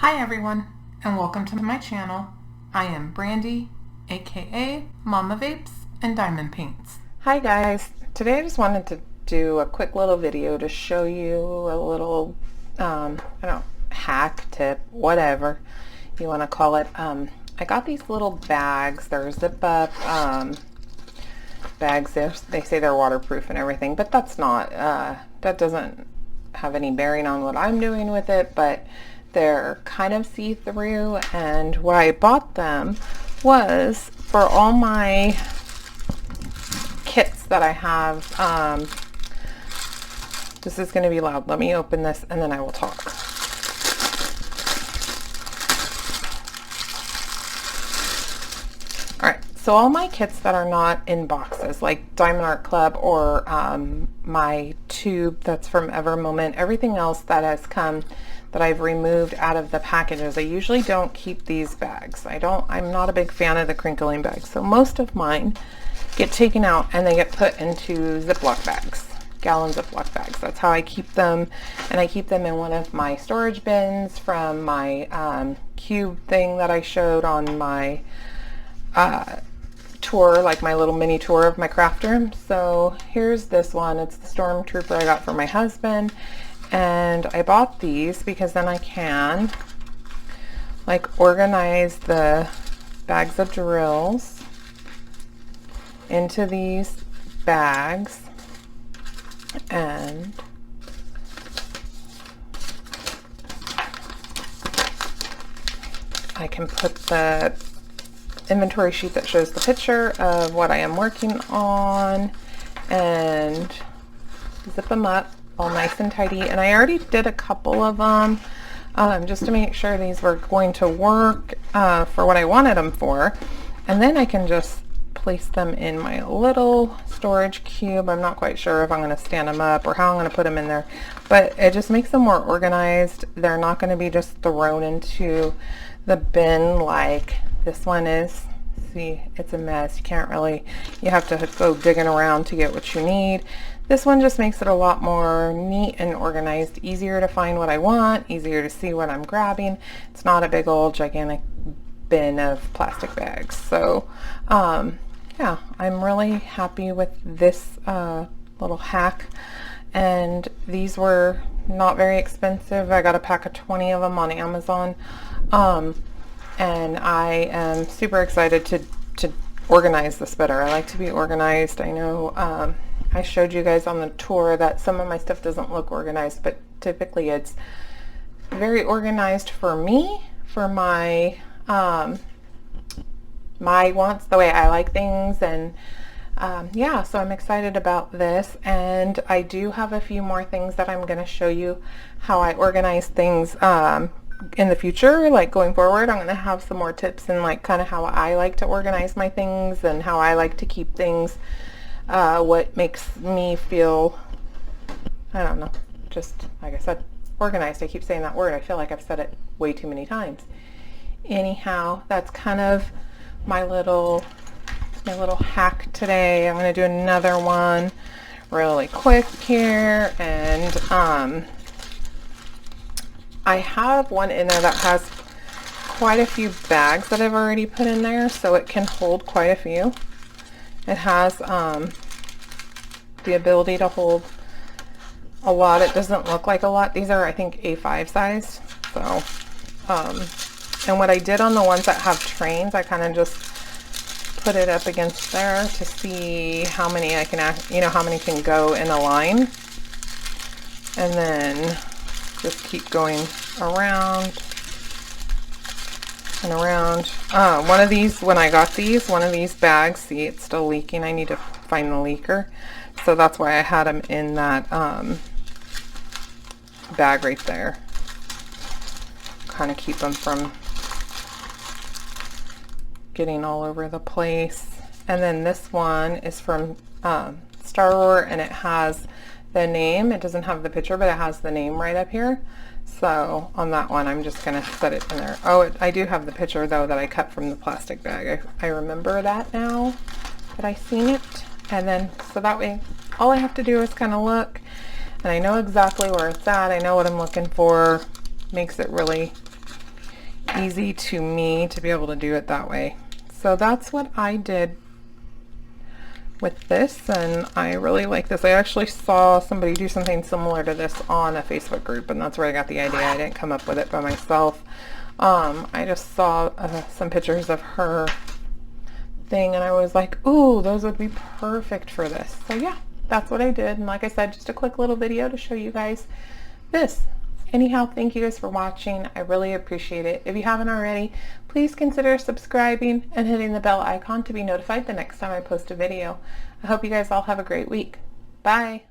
Hi everyone, and welcome to my channel. I am Brandy, aka Mama Vapes and Diamond Paints. Hi guys, today I just wanted to do a quick little video to show you a little, I don't know, hack, tip, whatever you want to call it. I got these little bags. They're zip up bags. They say they're waterproof and everything, but that's not, that doesn't have any bearing on what I'm doing with it, but they're kind of see-through, and why I bought them was for all my kits that I have. This is going to be loud. Let me open this and then I will talk. Alright, so all my kits that are not in boxes, like Diamond Art Club or my tube that's from Ever Moment, everything else that has come that I've removed out of the packages. I usually don't keep these bags. I'm not a big fan of the crinkling bags. So most of mine get taken out and they get put into Ziploc bags, gallon Ziploc bags. That's how I keep them. And I keep them in one of my storage bins from my cube thing that I showed on my tour, like my little mini tour of my craft room. So here's this one. It's the Stormtrooper I got for my husband. And I bought these because then I can like organize the bags of drills into these bags, and I can put the inventory sheet that shows the picture of what I am working on and zip them up all nice and tidy. And I already did a couple of them just to make sure these were going to work for what I wanted them for, and then I can just place them in my little storage cube. I'm not quite sure if I'm going to stand them up or how I'm going to put them in there, but it just makes them more organized. They're not going to be just thrown into the bin like this one is. See, it's a mess. You can't really, you have to go digging around to get what you need. This one just makes it a lot more neat and organized, easier to find what I want, easier to see what I'm grabbing. It's not a big old gigantic bin of plastic bags. So yeah, I'm really happy with this little hack, and these were not very expensive. I got a pack of 20 of them on Amazon, and I am super excited to organize this better. I like to be organized. I know I showed you guys on the tour that some of my stuff doesn't look organized, but typically it's very organized for me, for my my wants, the way I like things. And yeah, so I'm excited about this, and I do have a few more things that I'm going to show you how I organize things in the future, like going forward. I'm going to have some more tips and like kind of how I like to organize my things and how I like to keep things, what makes me feel, I don't know, just like I said, organized. I keep saying that word. I feel like I've said it way too many times. Anyhow, that's kind of my little hack today. I'm going to do another one really quick here, and I have one in there that has quite a few bags that I've already put in there, so it can hold quite a few. It has the ability to hold a lot. It doesn't look like a lot. These are, I think, A5 size. So and what I did on the ones that have trains, I kind of just put it up against there to see how many I can, how many can go in a line, and then just keep going around and around. One of these, when I got these, one of these bags, see, it's still leaking. I need to find the leaker, so that's why I had them in that bag right there. Kind of keep them from getting all over the place. And then this one is from Star Wars, and it has the name. It doesn't have the picture, but it has the name right up here. So on that one, I'm just going to set it in there. Oh, I do have the picture though that I cut from the plastic bag. I remember that now that I seen it. And then, so that way, all I have to do is kind of look, and I know exactly where it's at. I know what I'm looking for. Makes it really easy to me to be able to do it that way. So that's what I did with this, and I really like this. I actually saw somebody do something similar to this on a Facebook group, and that's where I got the idea. I didn't come up with it by myself. I just saw some pictures of her thing, and I was like, ooh, those would be perfect for this. So yeah, that's what I did. And like I said, just a quick little video to show you guys this. Anyhow, thank you guys for watching. I really appreciate it. If you haven't already, please consider subscribing and hitting the bell icon to be notified the next time I post a video. I hope you guys all have a great week. Bye.